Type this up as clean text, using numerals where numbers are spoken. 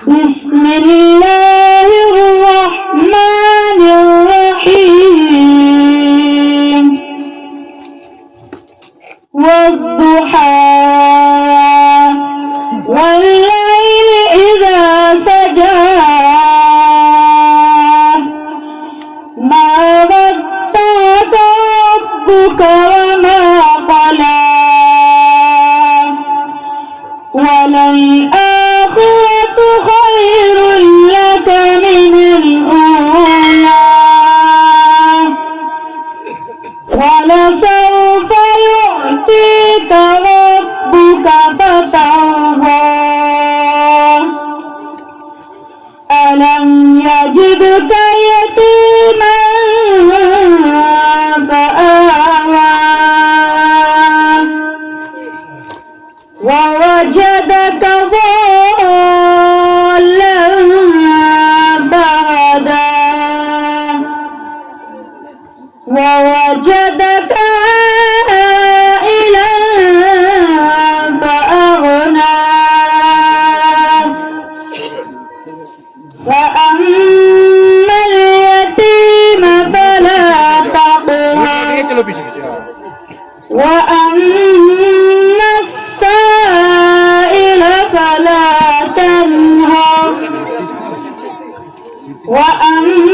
بسم الله الرحمن الرحيم والضحى والليل إذا سجى ما ودعك ربك وما قلى وللآخرة خير لك من الأولى ولسوف يعطيك ربك فترضى ألم يجدك يتيما فآوى ووجدك ضالا فهدى ووجدك عائلا فأغنى فأما اليتيم فلا تقهر وأما السائل فلا تنهر وأما